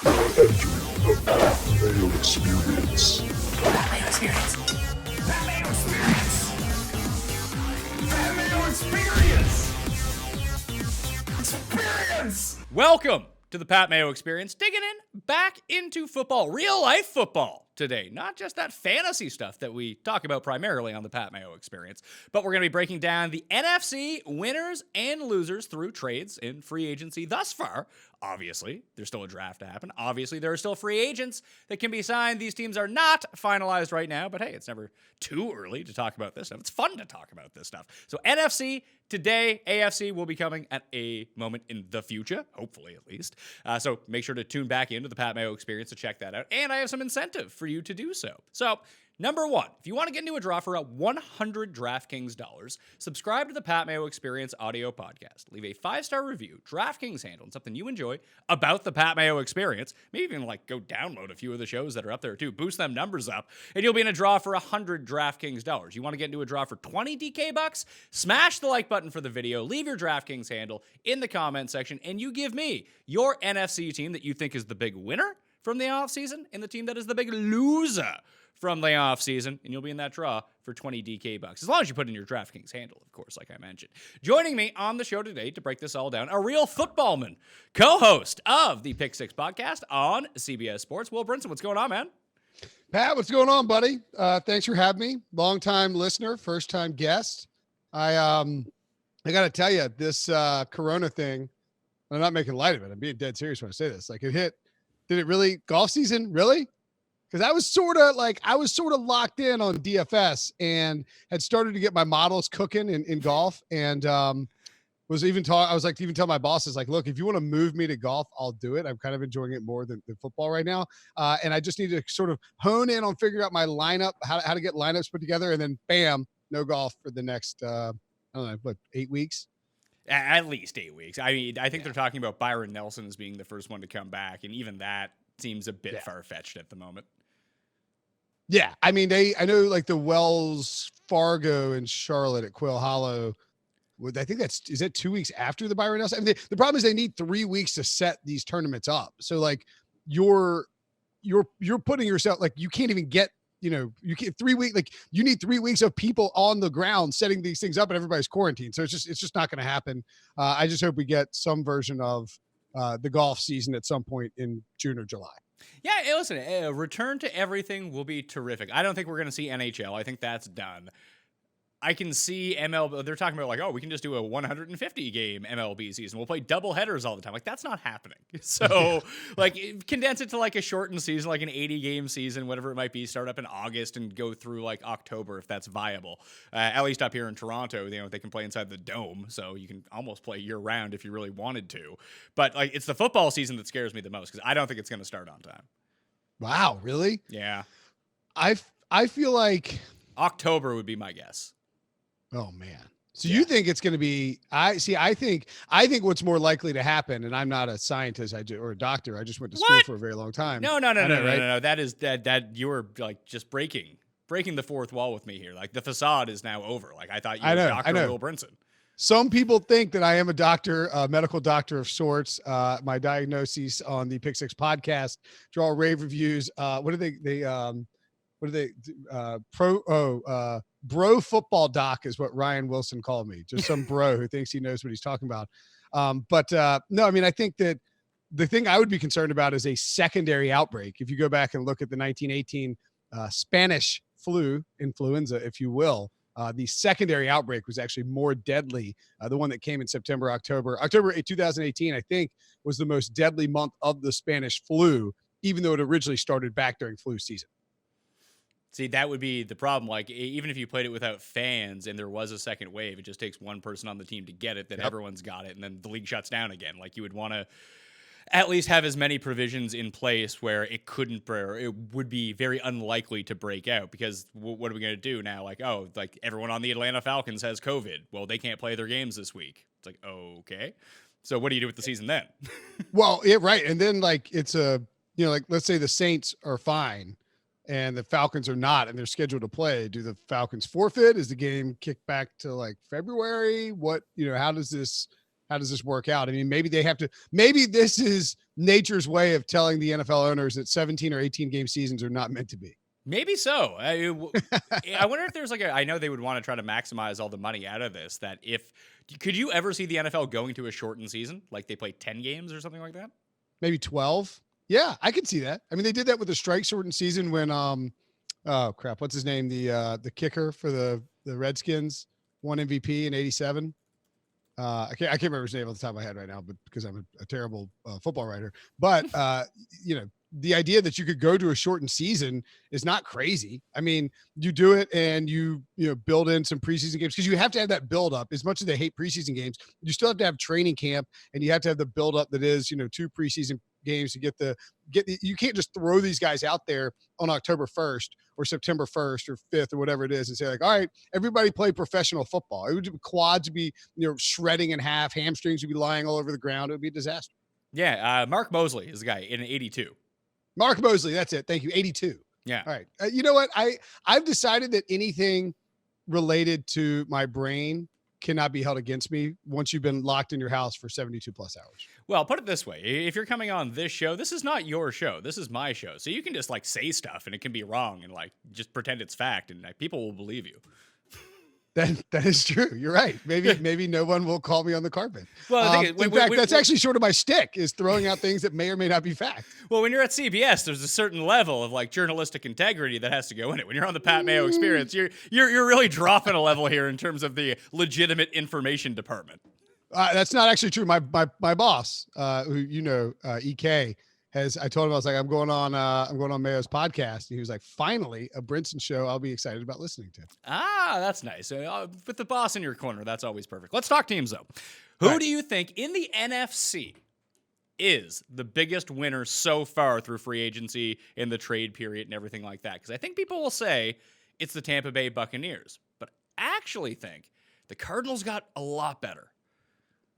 The Mayo Experience. Mayo Experience. Mayo Experience. Mayo Experience. Experience. Welcome to the Pat Mayo Experience, digging in back into football, real life football today. Not just that fantasy stuff that we talk about primarily on the Pat Mayo Experience, but we're going to be breaking down the NFC winners and losers through trades in free agency thus far. Obviously, there's still a draft to happen. Obviously, there are still free agents that can be signed. These teams are not finalized right now, but hey, it's never too early to talk about this stuff. It's fun to talk about this stuff. So NFC today, AFC will be coming at a moment in the future, hopefully at least. So make sure to tune back into the Pat Mayo Experience to check that out. And I have some incentive for you to do so. So number one, if you want to get into a draw for a $100 DraftKings dollars, subscribe to the Pat Mayo Experience audio podcast. Leave a 5-star review, DraftKings handle, and something you enjoy about the Pat Mayo Experience. Maybe even go download a few of the shows that are up there too. Boost them numbers up, and you'll be in a draw for $100 DraftKings dollars. You want to get into a draw for 20 DK bucks? Smash the like button for the video. Leave your DraftKings handle in the comment section, and you give me your NFC team that you think is the big winner from the offseason and the team that is the big loser from the offseason, and you'll be in that draw for 20 DK bucks. As long as you put in your DraftKings handle, of course, like I mentioned. Joining me on the show today to break this all down, a real footballman, co-host of the Pick Six podcast on CBS Sports, Will Brinson. What's going on, man? Pat, what's going on, buddy? Thanks for having me. Long-time listener, first-time guest. I got to tell you, this Corona thing, I'm not making light of it. I'm being dead serious when I say this. Did it really, golf season, really? Because I was sort of locked in on DFS and had started to get my models cooking in golf, and was even tell my bosses, like, look, if you want to move me to golf, I'll do it. I'm kind of enjoying it more than football right now, and I just need to sort of hone in on figuring out my lineup, how to get lineups put together, and then bam, no golf for the next I don't know, 8 weeks. At least 8 weeks. I mean, I think they're talking about Byron Nelson as being the first one to come back, and even that seems a bit far-fetched at the moment. Yeah, I mean, I know like the Wells Fargo in Charlotte at Quail Hollow. I think is that 2 weeks after the Byron Nelson? I mean, the problem is they need 3 weeks to set these tournaments up. So like you're putting yourself, like, you can't even get, you can't 3 weeks, like you need 3 weeks of people on the ground setting these things up, and everybody's quarantined. So it's just not going to happen. I just hope we get some version of the golf season at some point in June or July. Yeah, listen, a return to everything will be terrific. I don't think we're going to see NHL. I think that's done. I can see MLB. They're talking about, like, oh, we can just do a 150-game MLB season. We'll play double headers all the time. Like, that's not happening. So, like, condense it to, like, a shortened season, like an 80-game season, whatever it might be. Start up in August and go through, like, October if that's viable. At least up here in Toronto, they can play inside the dome, so you can almost play year-round if you really wanted to. But, like, it's the football season that scares me the most because I don't think it's going to start on time. Wow, really? Yeah. I feel like October would be my guess. Oh man. So you think it's going to be, I think what's more likely to happen, and I'm not a scientist or a doctor. I just went to school for a very long time. No. That is that you were like just breaking the fourth wall with me here. Like the facade is now over. Like I thought you were Dr. Will Brinson. Some people think that I am a doctor, a medical doctor of sorts. My diagnoses on the Pick Six podcast draw rave reviews. Bro football doc is what Ryan Wilson called me. Just some bro who thinks he knows what he's talking about. No, I mean, I think that the thing I would be concerned about is a secondary outbreak. If you go back and look at the 1918 Spanish influenza, if you will, the secondary outbreak was actually more deadly. The one that came in October 2018, I think, was the most deadly month of the Spanish flu, even though it originally started back during flu season. See, that would be the problem. Like, even if you played it without fans and there was a second wave, it just takes one person on the team to get it, then everyone's got it, and then the league shuts down again. Like, you would want to at least have as many provisions in place where it would be very unlikely to break out, because what are we going to do now? Like, oh, like everyone on the Atlanta Falcons has COVID. Well, they can't play their games this week. It's like, okay. So what do you do with the season then? Well, yeah, right. And then like, it's like, let's say the Saints are fine and the Falcons are not, and they're scheduled to play. Do the Falcons forfeit? Is the game kicked back to like February? What, how does this how does this work out? I mean, maybe this is nature's way of telling the NFL owners that 17 or 18 game seasons are not meant to be. Maybe so. I wonder if there's I know they would want to try to maximize all the money out of this. Could you ever see the NFL going to a shortened season? Like they play 10 games or something like that? Maybe 12. Yeah, I could see that. I mean, they did that with the strike shortened season when, oh crap, what's his name? The kicker for the Redskins won MVP in 87. I can't remember his name off the top of my head right now, but because I'm a terrible football writer. But the idea that you could go to a shortened season is not crazy. I mean, you do it and you build in some preseason games because you have to have that build up. As much as they hate preseason games, you still have to have training camp and you have to have the build up that is 2 preseason games to get the you can't just throw these guys out there on October 1st or September 1st or 5th or whatever it is and say like, all right, everybody play professional football. It would quads would be shredding in half, hamstrings would be lying all over the ground. It would be a disaster. Yeah, Mark Mosley is the guy in 82. Mark Mosley, that's it. Thank you. 82. Yeah. All right. You know what? I've decided that anything related to my brain cannot be held against me once you've been locked in your house for 72 plus hours. Well, put it this way. If you're coming on this show, this is not your show. This is my show. So you can just say stuff and it can be wrong and just pretend it's fact and people will believe you. That is true. You're right. Maybe no one will call me on the carpet. Well, in fact, that's actually sort of my shtick is throwing out things that may or may not be fact. Well, when you're at CBS, there's a certain level of journalistic integrity that has to go in it. When you're on the Pat Mayo Experience, you're really dropping a level here in terms of the legitimate information department. That's not actually true. My boss, who EK. I told him, I was like, I'm going on Mayo's podcast. And he was like, finally, a Brinson show I'll be excited about listening to. Ah, that's nice. With the boss in your corner, that's always perfect. Let's talk teams, though. Who do you think in the NFC is the biggest winner so far through free agency in the trade period and everything like that? Because I think people will say it's the Tampa Bay Buccaneers. But I actually think the Cardinals got a lot better.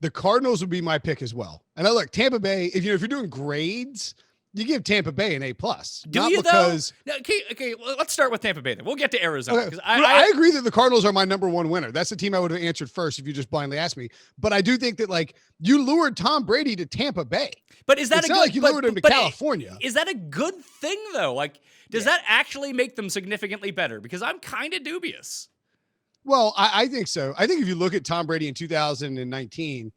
The Cardinals would be my pick as well. And I look, Tampa Bay, if you're doing grades, you give Tampa Bay an A+. Do you because, though? No, okay, well, let's start with Tampa Bay then. We'll get to Arizona. Okay. I agree that the Cardinals are my number one winner. That's the team I would have answered first if you just blindly asked me. But I do think that you lured Tom Brady to Tampa Bay. But is that it's not like you lured him to California? Is that a good thing though? Does that actually make them significantly better? Because I'm kind of dubious. Well, I think so. I think if you look at Tom Brady in 2019,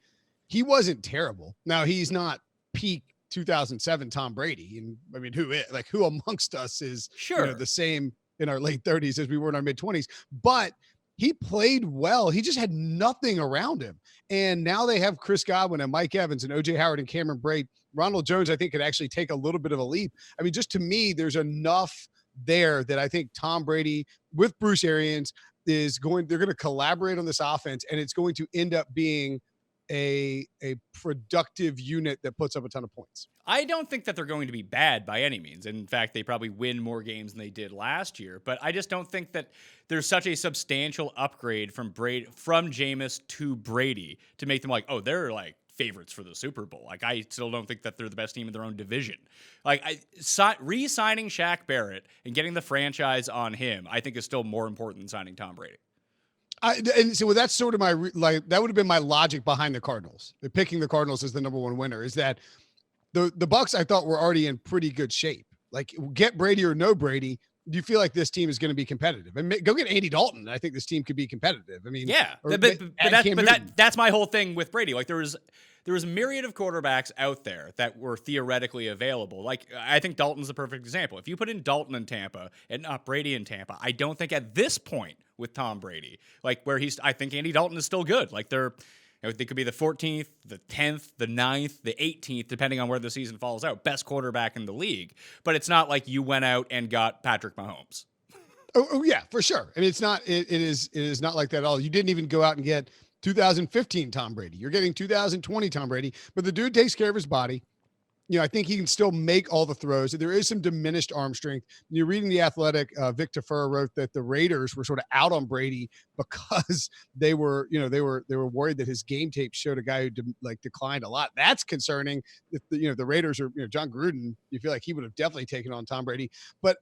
he wasn't terrible. Now he's not peak 2007 Tom Brady. And I mean, who amongst us is the same in our late 30s as we were in our mid 20s, but he played well. He just had nothing around him. And now they have Chris Godwin and Mike Evans and OJ Howard and Cameron Brate. Ronald Jones, I think, could actually take a little bit of a leap. I mean, just to me, there's enough there that I think Tom Brady with Bruce Arians they're going to collaborate on this offense, and it's going to end up being a productive unit that puts up a ton of points. I don't think that they're going to be bad by any means. In fact, they probably win more games than they did last year, but I just don't think that there's such a substantial upgrade from Jameis to Brady to make them they're favorites for the Super Bowl. I still don't think that they're the best team in their own division. Re-signing Shaq Barrett and getting the franchise on him, I think is still more important than signing Tom Brady. And so that's sort of that would have been my logic behind the Cardinals. Picking the Cardinals as the number one winner is that the Bucs I thought were already in pretty good shape. Get Brady or no Brady, do you feel like this team is going to be competitive? And go get Andy Dalton. I think this team could be competitive. I mean, yeah, that's my whole thing with Brady. There was a myriad of quarterbacks out there that were theoretically available. I think Dalton's the perfect example. If you put in Dalton in Tampa and not Brady in Tampa, I don't think at this point with Tom Brady, I think Andy Dalton is still good. They could be the 14th, the 10th, the 9th, the 18th, depending on where the season falls out. Best quarterback in the league. But it's not like you went out and got Patrick Mahomes. Oh yeah, for sure. I mean, it's not. It is not like that at all. You didn't even go out and get 2015 Tom Brady. You're getting 2020 Tom Brady. But the dude takes care of his body. I think he can still make all the throws. There is some diminished arm strength. You're reading The Athletic. Vic Tafur wrote that the Raiders were sort of out on Brady because they were worried that his game tape showed a guy who declined a lot. That's concerning. If the Raiders are John Gruden, you feel like he would have definitely taken on Tom Brady. But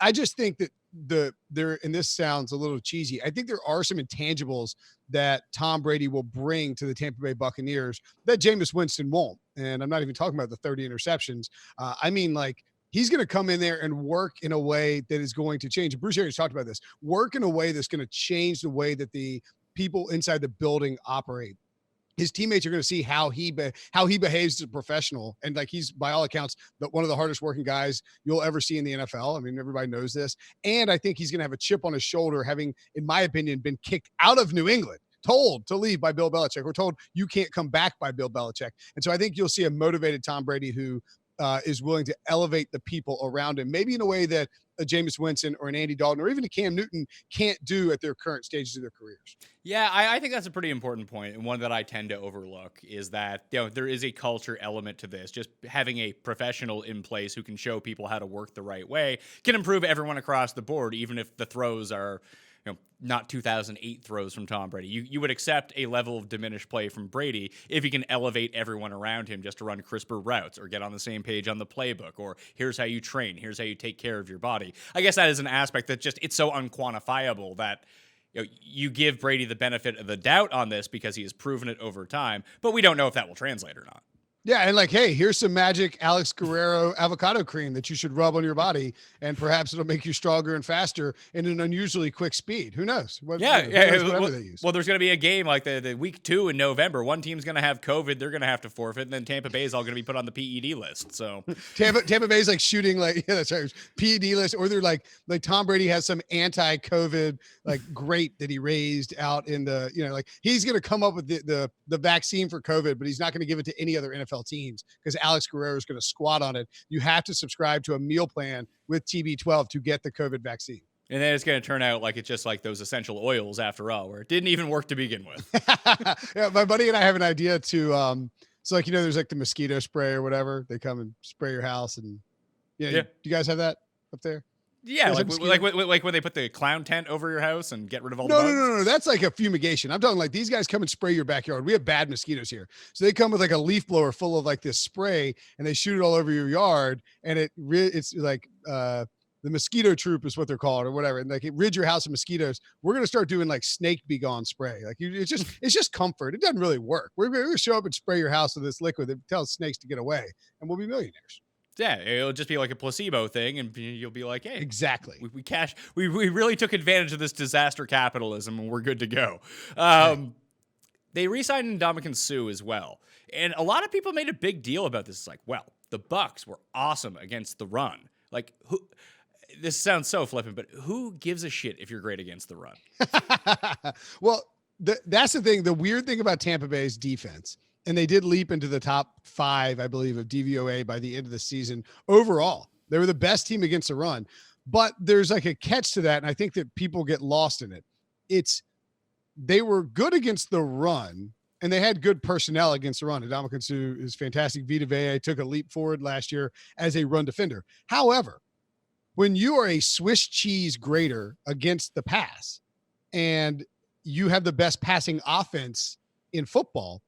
I just think that there, and this sounds a little cheesy, I think there are some intangibles that Tom Brady will bring to the Tampa Bay Buccaneers that Jameis Winston won't. And I'm not even talking about the 30 interceptions. I mean, like, he's going to come in there and work in a way that is going to change. Bruce Arians talked about this. Work in a way that's going to change the way that the people inside the building operate. His teammates are going to see how he behaves as a professional. And like, he's by all accounts, one of the hardest working guys you'll ever see in the NFL. I mean, everybody knows this. And I think he's going to have a chip on his shoulder, having, in my opinion, been kicked out of New England, told to leave by Bill Belichick. We're told you can't come back by Bill Belichick. And so I think you'll see a motivated Tom Brady who is willing to elevate the people around him, maybe in a way that a Jameis Winston or an Andy Dalton or even a Cam Newton can't do at their current stages of their careers. Yeah, I think that's a pretty important point, and one that I tend to overlook is that, you know, there is a culture element to this. Just having a professional in place who can show people how to work the right way can improve everyone across the board, even if the throws are, you know, not 2008 throws from Tom Brady. You would accept a level of diminished play from Brady if he can elevate everyone around him just to run crisper routes or get on the same page on the playbook, or here's how you train, here's how you take care of your body. I guess that is an aspect that just, it's so unquantifiable that, you know, you give Brady the benefit of the doubt on this because he has proven it over time, but we don't know if that will translate or not. Yeah, and like, hey, here's some magic Alex Guerrero avocado cream that you should rub on your body, and perhaps it'll make you stronger and faster in an unusually quick speed. Who knows? Whatever they use. Well, there's going to be a game like the week 2 in November. One team's going to have COVID. They're going to have to forfeit, and then Tampa Bay is all going to be put on the PED list. So Tampa Bay's like shooting like, yeah, that's right, PED list, or they're like Tom Brady has some anti-COVID like grate that he raised out in the, you know, like he's going to come up with the vaccine for COVID, but he's not going to give it to any other NFL teams because Alex Guerrero is going to squat on it. You have to subscribe to a meal plan with TB12 to get the COVID vaccine. And then it's going to turn out like it's just like those essential oils after all, where it didn't even work to begin with. Yeah, my buddy and I have an idea to, so like, you know, there's like the mosquito spray or whatever. They come and spray your house, and yeah. Do you guys have that up there? Yeah, like when they put the clown tent over your house and get rid of all the bugs? No. That's like a fumigation. I'm talking like these guys come and spray your backyard. We have bad mosquitoes here. So they come with like a leaf blower full of like this spray, and they shoot it all over your yard. And it's like the mosquito troop is what they're called or whatever. And like it rid your house of mosquitoes. We're going to start doing like snake be gone spray. Like it's just comfort. It doesn't really work. We're going to show up and spray your house with this liquid that tells snakes to get away, and we'll be millionaires. Yeah, it'll just be like a placebo thing, and you'll be like, "Hey, exactly. We really took advantage of this disaster capitalism, and we're good to go." They re-signed Ndamukong Suh as well, and a lot of people made a big deal about this. It's like, well, the Bucs were awesome against the run. Like, who? This sounds so flippant, but who gives a shit if you're great against the run? Well, that's the thing. The weird thing about Tampa Bay's defense. And they did leap into the top 5, I believe, of DVOA by the end of the season. Overall, they were the best team against the run. But there's like a catch to that, and I think that people get lost in it. They were good against the run, and they had good personnel against the run. Ndamukong Suh is fantastic. Vita Vea took a leap forward last year as a run defender. However, when you are a Swiss cheese grater against the pass, and you have the best passing offense in football,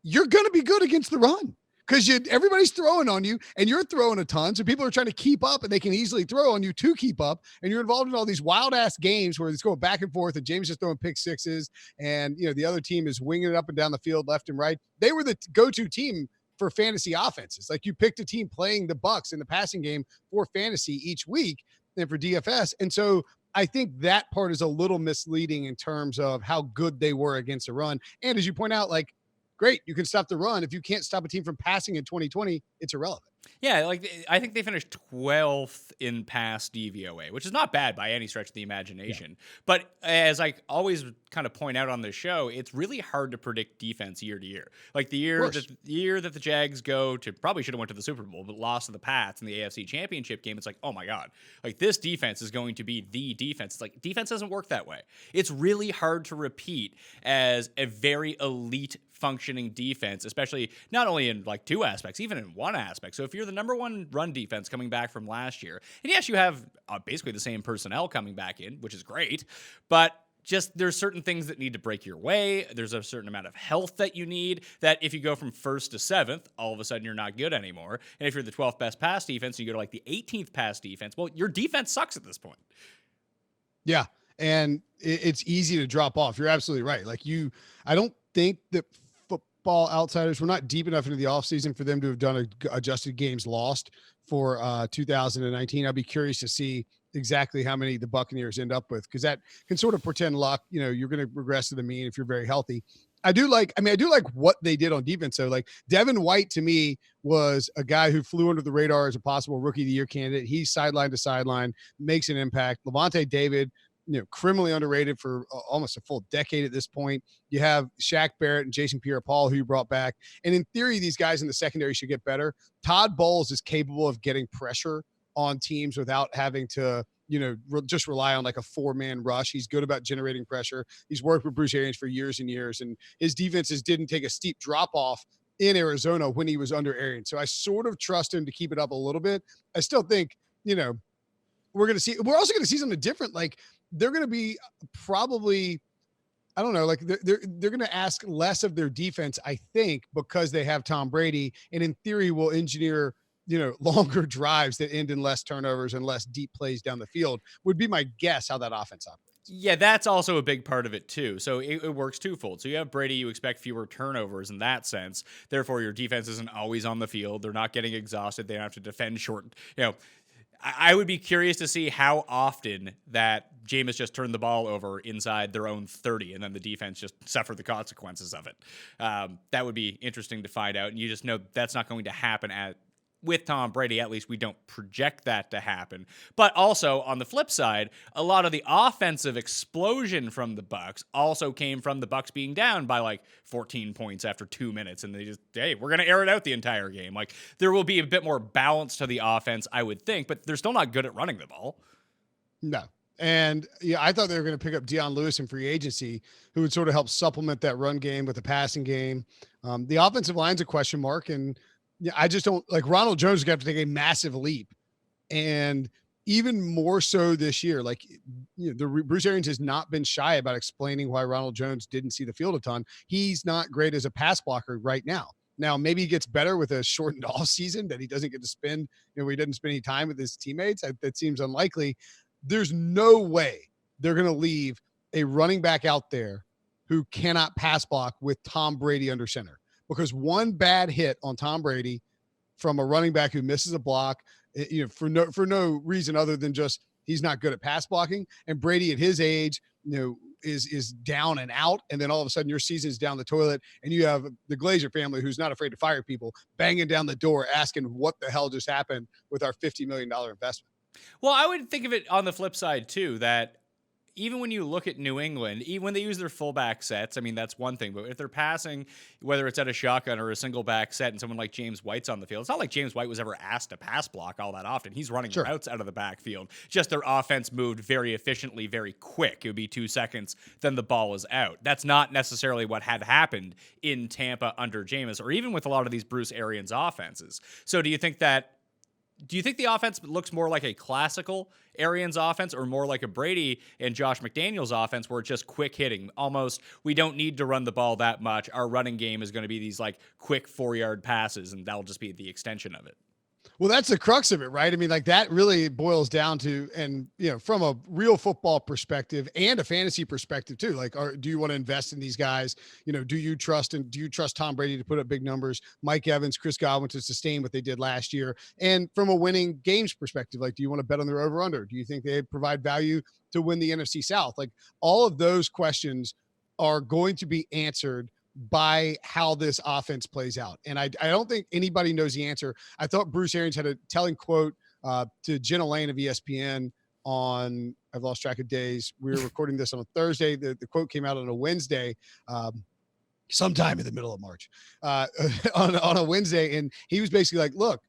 you're going to be good against the run because everybody's throwing on you and you're throwing a ton. So people are trying to keep up, and they can easily throw on you to keep up. And you're involved in all these wild ass games where it's going back and forth, and James is throwing pick sixes, and you know, the other team is winging it up and down the field, left and right. They were the go-to team for fantasy offenses. Like, you picked a team playing the Bucs in the passing game for fantasy each week and for DFS. And so I think that part is a little misleading in terms of how good they were against the run. And as you point out, like, great, you can stop the run. If you can't stop a team from passing in 2020, it's irrelevant. Yeah, like I think they finished 12th in pass DVOA, which is not bad by any stretch of the imagination. Yeah. But as I always kind of point out on the show, it's really hard to predict defense year to year. Like the year that the Jags probably should have went to the Super Bowl, but lost to the Pats in the AFC Championship game. It's like, oh my God, like this defense is going to be the defense. It's like defense doesn't work that way. It's really hard to repeat as a very elite functioning defense, especially not only in like 2 aspects, even in 1 aspect. So if you're the number 1 run defense coming back from last year, and yes, you have basically the same personnel coming back in, which is great, but just there's certain things that need to break your way. There's a certain amount of health that you need, that if you go from 1st to 7th, all of a sudden you're not good anymore. And if you're the 12th best pass defense, you go to like the 18th pass defense. Well, your defense sucks at this point. Yeah. And it's easy to drop off. You're absolutely right. Like I don't think that Football Outsiders, we're not deep enough into the offseason for them to have done adjusted games lost for 2019. I'll be curious to see exactly how many the Buccaneers end up with, because that can sort of pretend luck. You're going to regress to the mean if you're very healthy. I do like what they did on defense. So like Devin White to me was a guy who flew under the radar as a possible rookie of the year candidate. He's sideline to sideline, makes an impact. Levante David, criminally underrated for almost a full decade at this point. You have Shaq Barrett and Jason Pierre-Paul, who you brought back. And in theory, these guys in the secondary should get better. Todd Bowles is capable of getting pressure on teams without having to, just rely on like a 4-man rush. He's good about generating pressure. He's worked with Bruce Arians for years and years, and his defenses didn't take a steep drop off in Arizona when he was under Arians. So I sort of trust him to keep it up a little bit. I still think, we're also going to see something different. Like they're going to be probably, I don't know, like they're going to ask less of their defense, I think, because they have Tom Brady, and in theory will engineer, longer drives that end in less turnovers and less deep plays down the field, would be my guess how that offense operates. Yeah, that's also a big part of it too. So it works twofold. So you have Brady, you expect fewer turnovers in that sense. Therefore, your defense isn't always on the field. They're not getting exhausted. They don't have to defend short. I would be curious to see how often that Jameis just turned the ball over inside their own 30 and then the defense just suffered the consequences of it. That would be interesting to find out. And you just know that's not going to happen with Tom Brady. At least we don't project that to happen. But also on the flip side, a lot of the offensive explosion from the Bucs also came from the Bucs being down by like 14 points after 2 minutes. And they just, hey, we're going to air it out the entire game. Like there will be a bit more balance to the offense, I would think, but they're still not good at running the ball. No. And yeah, I thought they were going to pick up Deion Lewis in free agency, who would sort of help supplement that run game with the passing game. The offensive line's a question mark, and yeah, I just don't like Ronald Jones is going to have to take a massive leap, and even more so this year. Like, Bruce Arians has not been shy about explaining why Ronald Jones didn't see the field a ton. He's not great as a pass blocker right now. Now, maybe he gets better with a shortened off season that he doesn't get to spend, he doesn't spend any time with his teammates. That seems unlikely. There's no way they're going to leave a running back out there who cannot pass block with Tom Brady under center, because one bad hit on Tom Brady from a running back who misses a block, for no reason other than just he's not good at pass blocking. And Brady at his age, is down and out. And then all of a sudden your season is down the toilet, and you have the Glazer family, who's not afraid to fire people, banging down the door asking what the hell just happened with our $50 million investment. Well, I would think of it on the flip side too, that even when you look at New England, even when they use their fullback sets, I mean, that's one thing. But if they're passing, whether it's at a shotgun or a single back set, and someone like James White's on the field, it's not like James White was ever asked to pass block all that often. He's running routes out of the backfield. Just their offense moved very efficiently, very quick. It would be 2 seconds, then the ball was out. That's not necessarily what had happened in Tampa under Jameis, or even with a lot of these Bruce Arians offenses. So do you think the offense looks more like a classical Arians offense, or more like a Brady and Josh McDaniels offense, where it's just quick hitting? Almost, we don't need to run the ball that much. Our running game is going to be these like quick 4-yard passes, and that'll just be the extension of it. Well, that's the crux of it, right? I mean, like that really boils down to, and from a real football perspective and a fantasy perspective too, like, do you want to invest in these guys? Do you trust Tom Brady to put up big numbers, Mike Evans, Chris Godwin to sustain what they did last year? And from a winning games perspective, like, do you want to bet on their over under? Do you think they provide value to win the NFC South? Like, all of those questions are going to be answered by how this offense plays out. And I don't think anybody knows the answer. I thought Bruce Arians had a telling quote to Jenna Lane of ESPN on, I've lost track of days. We were recording this on a Thursday. The quote came out on a Wednesday, sometime in the middle of March, on a Wednesday. And he was basically like, look,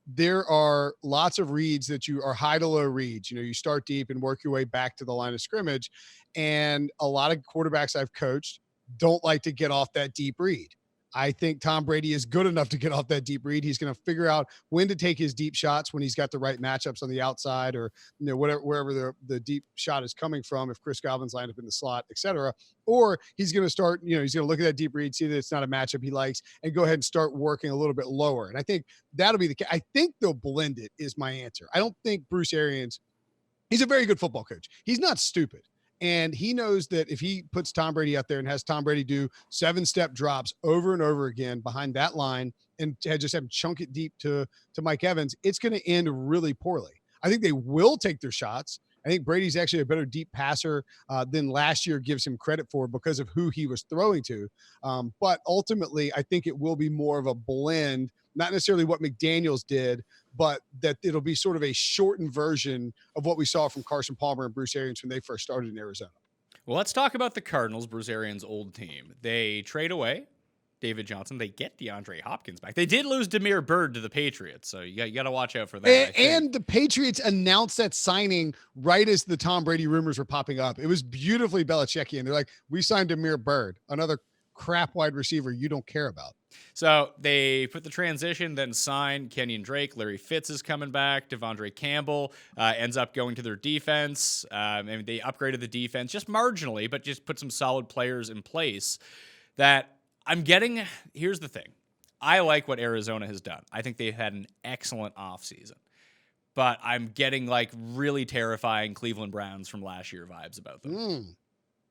there are lots of reads that you are high to low reads. You start deep and work your way back to the line of scrimmage. And a lot of quarterbacks I've coached don't like to get off that deep read. I think Tom Brady is good enough to get off that deep read. He's going to figure out when to take his deep shots when he's got the right matchups on the outside, or wherever the deep shot is coming from, if Chris Godwin's lined up in the slot, etc. Or he's going to start, he's going to look at that deep read, see that it's not a matchup he likes, and go ahead and start working a little bit lower. And I think that'll be the case. I think they'll blend it is my answer. I don't think Bruce Arians, he's a very good football coach. He's not stupid. And he knows that if he puts Tom Brady out there and has Tom Brady do 7-step drops over and over again behind that line and just have him chunk it deep to Mike Evans, it's going to end really poorly. I think they will take their shots. I think Brady's actually a better deep passer than last year gives him credit for because of who he was throwing to. But ultimately, I think it will be more of a blend, not necessarily what McDaniels did, but that it'll be sort of a shortened version of what we saw from Carson Palmer and Bruce Arians when they first started in Arizona. Well, let's talk about the Cardinals, Bruce Arians' old team. They trade away David Johnson. They get DeAndre Hopkins back. They did lose Damiere Byrd to the Patriots, so you got to watch out for that. And the Patriots announced that signing right as the Tom Brady rumors were popping up. It was beautifully Belichickian. They're like, we signed Damiere Byrd, another crap wide receiver you don't care about. So they put the transition, then signed Kenyon Drake. Larry Fitz is coming back. Devondre Campbell ends up going to their defense. And they upgraded the defense just marginally, but just put some solid players in place that I'm getting. Here's the thing. I like what Arizona has done. I think they've had an excellent offseason. But I'm getting like really terrifying Cleveland Browns from last year vibes about them.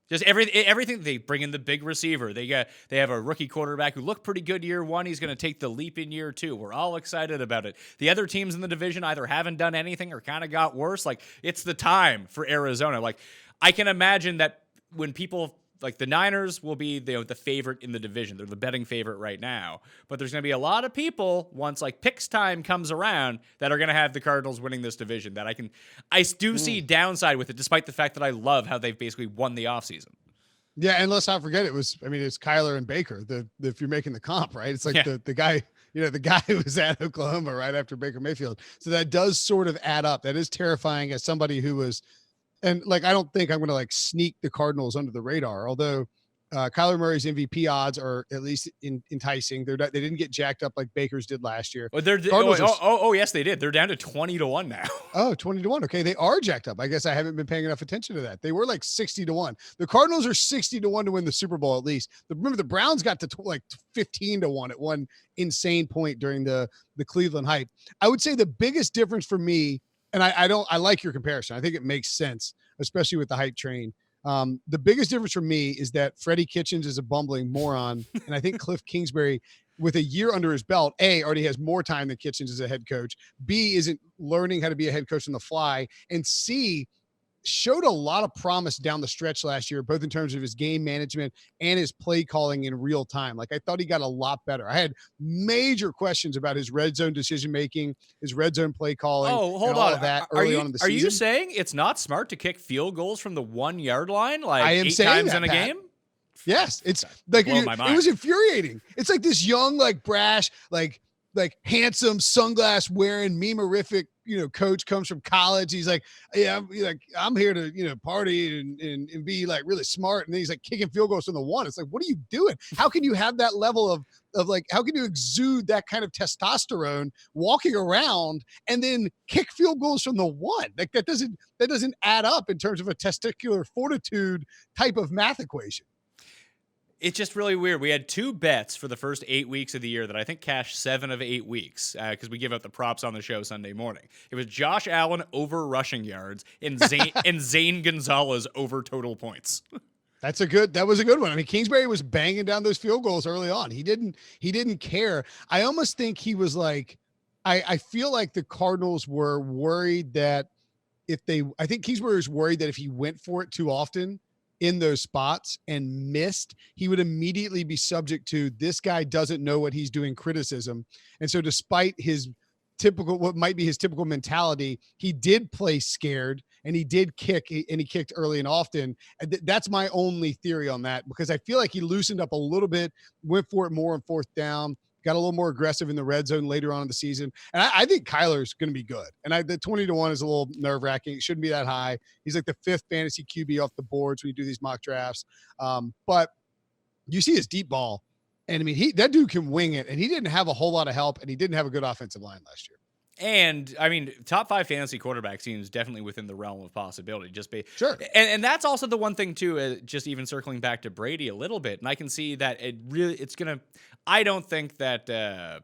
Just everything. They bring in the big receiver. They have a rookie quarterback who looked pretty good year one. He's going to take the leap in year two. We're all excited about it. The other teams in the division either haven't done anything or kind of got worse. Like, it's the time for Arizona. Like, I can imagine that when people like the Niners will be the favorite in the division. They're the betting favorite right now. But there's going to be a lot of people once like picks time comes around that are going to have the Cardinals winning this division. That I do see downside with it, despite the fact that I love how they've basically won the offseason. Yeah, and let's not forget it's Kyler and Baker. If you're making the comp, right? It's like the guy, the guy who was at Oklahoma right after Baker Mayfield. So that does sort of add up. That is terrifying as somebody who was. And like, I don't think I'm going to like sneak the Cardinals under the radar, although Kyler Murray's MVP odds are at least enticing. They didn't get jacked up like Baker's did last year. Well, yes, they did. They're down to 20-1 now. Oh, 20-1. Okay. They are jacked up. I guess I haven't been paying enough attention to that. They were like 60-1. The Cardinals are 60-1 to win the Super Bowl at least. Remember, the Browns got to like 15-1 at one insane point during the Cleveland hype. I would say the biggest difference for me, and I like your comparison. I think it makes sense, especially with the hype train. The biggest difference for me is that Freddie Kitchens is a bumbling moron. And I think Cliff Kingsbury, with a year under his belt, A, already has more time than Kitchens as a head coach. B, isn't learning how to be a head coach on the fly. And C, showed a lot of promise down the stretch last year, both in terms of his game management and his play calling in real time. Like, I thought he got a lot better. I had major questions about his red zone decision-making, his red zone play calling. Oh, hold on. That early on in the season. Are you saying it's not smart to kick field goals from the 1 yard line like I am 8 saying times that, in a Pat. game? Yes. It's like, it was infuriating. It's like this young, like brash, like handsome sunglass wearing memorific, coach comes from college. He's like, yeah, I'm here to, party and be like really smart. And then he's like kicking field goals from the one. It's like, what are you doing? How can you have that level of like, how can you exude that kind of testosterone walking around and then kick field goals from the one? Like, that doesn't add up in terms of a testicular fortitude type of math equation. It's just really weird. We had 2 bets for the first 8 weeks of the year that I think cashed 7 of 8 weeks because we give out the props on the show Sunday morning. It was Josh Allen over rushing yards and Zane Gonzalez over total points. That was a good one. I mean, Kingsbury was banging down those field goals early on. He didn't care. I almost think he was like, I feel like the Cardinals were worried that I think Kingsbury was worried that if he went for it too often in those spots and missed, he would immediately be subject to this guy doesn't know what he's doing criticism. And so despite what might be his typical mentality, he did play scared and he did kick, and he kicked early and often. And that's my only theory on that, because I feel like he loosened up a little bit, went for it more on 4th down, got a little more aggressive in the red zone later on in the season. And I think Kyler's going to be good. And the 20-1 is a little nerve wracking. It shouldn't be that high. He's like the 5th fantasy QB off the boards when you do these mock drafts. But you see his deep ball. And I mean, that dude can wing it, and he didn't have a whole lot of help, and he didn't have a good offensive line last year. And I mean, top 5 fantasy quarterback seems definitely within the realm of possibility. Sure. And that's also the one thing too, just even circling back to Brady a little bit. And I can see that I don't think that the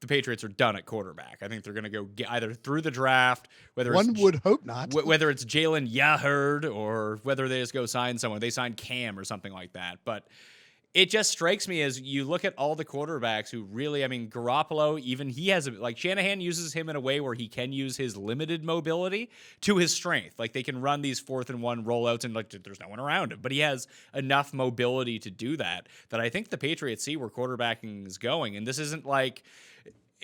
Patriots are done at quarterback. I think they're going to go get either through the draft, one would hope not, whether it's Jalen Yaherd or whether they just go sign someone. They signed Cam or something like that. But it just strikes me as you look at all the quarterbacks who really, I mean, Garoppolo, even he has, like Shanahan uses him in a way where he can use his limited mobility to his strength. Like they can run these 4th and 1 rollouts and like there's no one around him, but he has enough mobility to do that I think the Patriots see where quarterbacking is going. And this isn't like,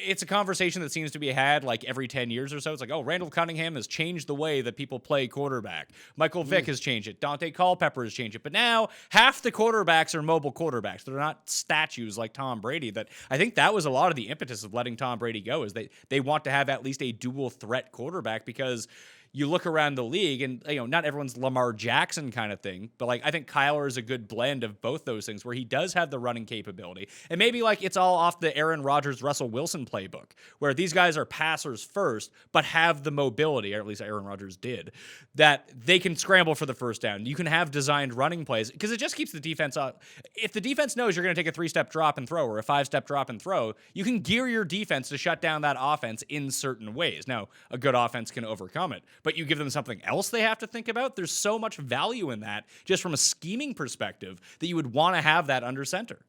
it's a conversation that seems to be had like every 10 years or so. It's like, oh, Randall Cunningham has changed the way that people play quarterback. Michael Vick has changed it. Dante Culpepper has changed it. But now half the quarterbacks are mobile quarterbacks. They're not statues like Tom Brady. That I think that was a lot of the impetus of letting Tom Brady go is they want to have at least a dual threat quarterback because you look around the league and, not everyone's Lamar Jackson kind of thing, but like, I think Kyler is a good blend of both those things where he does have the running capability. And maybe like it's all off the Aaron Rodgers, Russell Wilson playbook where these guys are passers first, but have the mobility, or at least Aaron Rodgers did, that they can scramble for the first down. You can have designed running plays because it just keeps the defense up. If the defense knows you're going to take a 3-step drop and throw or a 5-step drop and throw, you can gear your defense to shut down that offense in certain ways. Now, a good offense can overcome it, but you give them something else they have to think about. There's so much value in that just from a scheming perspective that you would want to have that under center.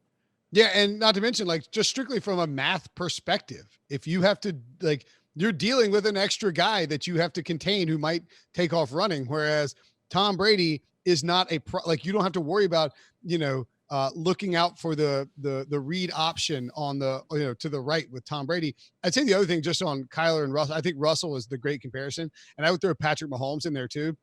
Yeah. And not to mention like just strictly from a math perspective, if you have to like, you're dealing with an extra guy that you have to contain who might take off running. Whereas Tom Brady is not like, you don't have to worry about, looking out for the read option on the, to the right with Tom Brady. I'd say the other thing just on Kyler and Russell, I think Russell is the great comparison. And I would throw Patrick Mahomes in there too.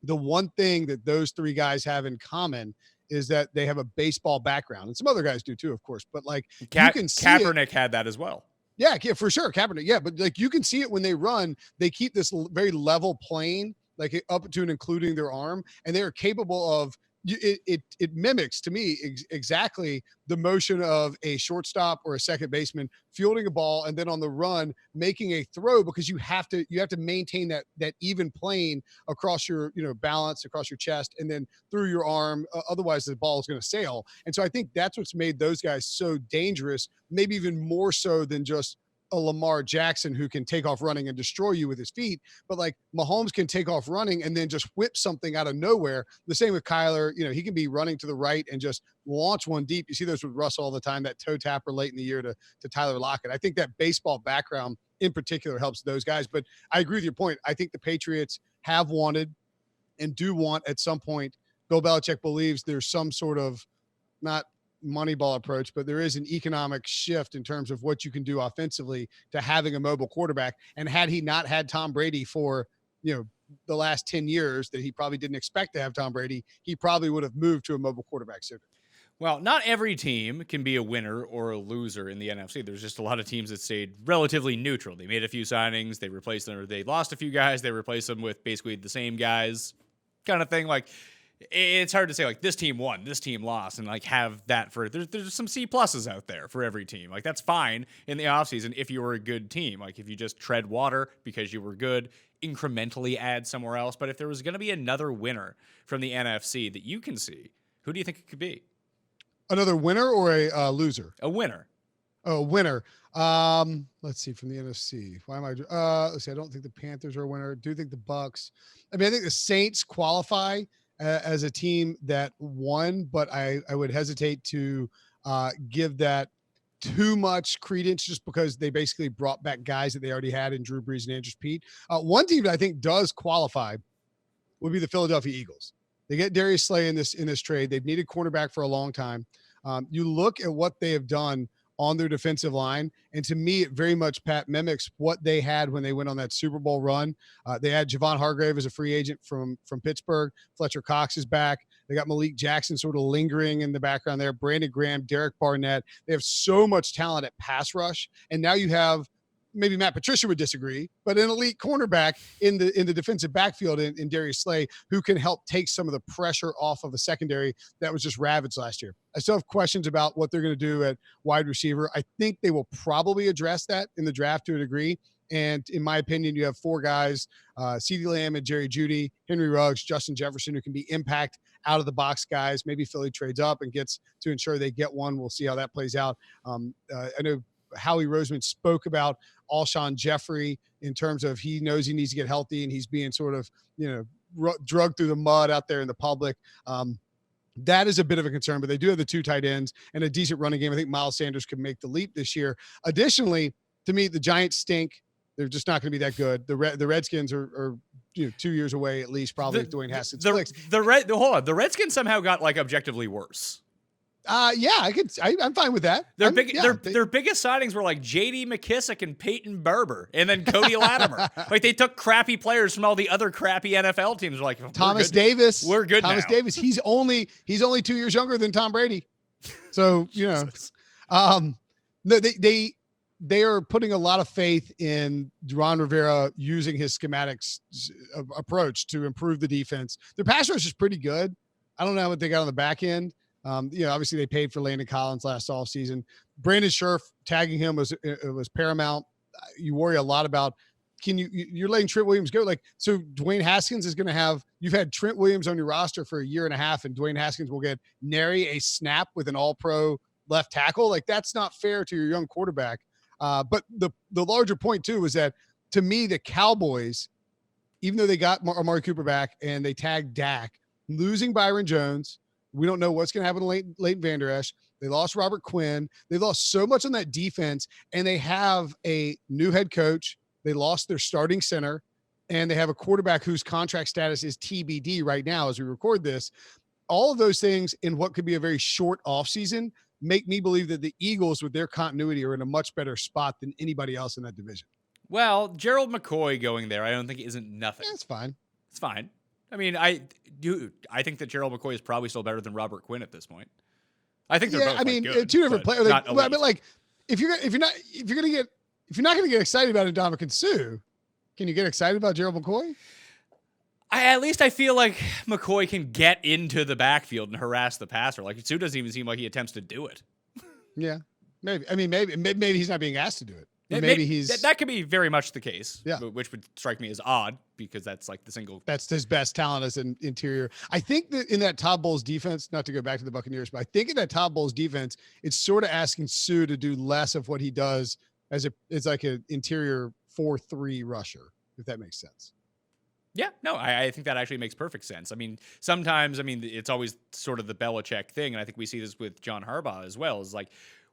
The one thing that those 3 guys have in common is that they have a baseball background, and some other guys do too, of course, but like you can see Kaepernick had that as well. Yeah, for sure. Kaepernick. Yeah. But like, you can see it when they run, they keep this very level plane, like up to and including their arm. And they are capable of, it mimics to me exactly the motion of a shortstop or a second baseman fielding a ball and then on the run making a throw, because you have to maintain that even plane across your balance across your chest and then through your arm, otherwise the ball is going to sail. And so I think that's what's made those guys so dangerous, maybe even more so than just a Lamar Jackson who can take off running and destroy you with his feet. But like Mahomes can take off running and then just whip something out of nowhere. The same with Kyler, he can be running to the right and just launch one deep. You see those with Russell all the time, that toe tapper late in the year to Tyler Lockett. I think that baseball background in particular helps those guys. But I agree with your point. I think the Patriots have wanted and do want at some point. Bill Belichick believes there's some sort of not Moneyball approach, but there is an economic shift in terms of what you can do offensively to having a mobile quarterback. And had he not had Tom Brady for, the last 10 years that he probably didn't expect to have Tom Brady, he probably would have moved to a mobile quarterback sooner. Well, not every team can be a winner or a loser in the NFC. There's just a lot of teams that stayed relatively neutral. They made a few signings, they replaced them, or they lost a few guys, they replaced them with basically the same guys kind of thing. Like, it's hard to say like this team won, this team lost, and like have that for there's some C pluses out there for every team. Like that's fine in the offseason if you were a good team. Like if you just tread water because you were good, incrementally add somewhere else. But if there was going to be another winner from the NFC that you can see, who do you think it could be? Another winner or a loser? A winner. Oh, winner. Let's see from the NFC. Why am I? Let's see. I don't think the Panthers are a winner. I do think the Bucks. I mean, I think the Saints qualify as a team that won, but I would hesitate to give that too much credence just because they basically brought back guys that they already had in Drew Brees and Andrew Pete. One team that I think does qualify would be the Philadelphia Eagles. They get Darius Slay in this trade. They've needed cornerback for a long time. You look at what they have done on their defensive line, and to me, it very much, Pat, mimics what they had when they went on that Super Bowl run. They had Javon Hargrave as a free agent from Pittsburgh. Fletcher Cox is back. They got Malik Jackson sort of lingering in the background there. Brandon Graham, Derek Barnett. They have so much talent at pass rush, and now you have maybe Matt Patricia would disagree, but an elite cornerback in the defensive backfield in Darius Slay, who can help take some of the pressure off of a secondary that was just ravaged last year. I still have questions about what they're going to do at wide receiver. I think they will probably address that in the draft to a degree. And in my opinion, you have 4 guys, CeeDee Lamb and Jerry Jeudy, Henry Ruggs, Justin Jefferson, who can be impact out of the box guys. Maybe Philly trades up and gets to ensure they get one. We'll see how that plays out. I know Howie Roseman spoke about Alshon Jeffrey in terms of he knows he needs to get healthy and he's being sort of, drugged through the mud out there in the public. That is a bit of a concern, but they do have the 2 tight ends and a decent running game. I think Miles Sanders could make the leap this year. Additionally, to me, the Giants stink. They're just not going to be that good. The Redskins are 2 years away at least, probably if Dwayne Haskins clicks. The Redskins somehow got objectively worse. Yeah, I'm fine with that. Their biggest signings were J.D. McKissick and Peyton Barber, and then Cody Latimer. They took crappy players from all the other crappy NFL teams. Thomas Davis. We're good. Thomas now. Davis. He's only 2 years younger than Tom Brady. So they are putting a lot of faith in Ron Rivera using his schematics approach to improve the defense. Their pass rush is pretty good. I don't know what they got on the back end. Obviously they paid for Landon Collins last offseason. Brandon Scherf tagging him was paramount. You worry a lot about, you're letting Trent Williams go. So Dwayne Haskins is going to have, you've had Trent Williams on your roster for a year and a half, and Dwayne Haskins will get nary a snap with an all-pro left tackle. That's not fair to your young quarterback. But the larger point too was that, to me, the Cowboys, even though they got Amari Cooper back and they tagged Dak, losing Byron Jones, we don't know what's going to happen to Leighton Vander Esch. They lost Robert Quinn. They lost so much on that defense, and they have a new head coach. They lost their starting center, and they have a quarterback whose contract status is TBD right now as we record this. All of those things in what could be a very short offseason make me believe that the Eagles, with their continuity, are in a much better spot than anybody else in that division. Well, Gerald McCoy going there, I don't think isn't nothing. It's fine. It's fine. I mean, I think that Gerald McCoy is probably still better than Robert Quinn at this point. I think they're both good, 2 different players. But if you're not going to get excited about Ndamukong Suh, can you get excited about Gerald McCoy? At least I feel like McCoy can get into the backfield and harass the passer. Suh doesn't even seem like he attempts to do it. Yeah, maybe. I mean, maybe he's not being asked to do it. Maybe he's that could be very much the case. Yeah, which would strike me as odd because that's that's his best talent as an interior. I think that in that Todd Bowles defense, not to go back to the Buccaneers, but I think in that Todd Bowles defense, it's sort of asking Suh to do less of what he does as an interior 4-3 rusher, if that makes sense. Yeah, no, I think that actually makes perfect sense. I mean, sometimes, it's always sort of the Belichick thing, and I think we see this with John Harbaugh as well, is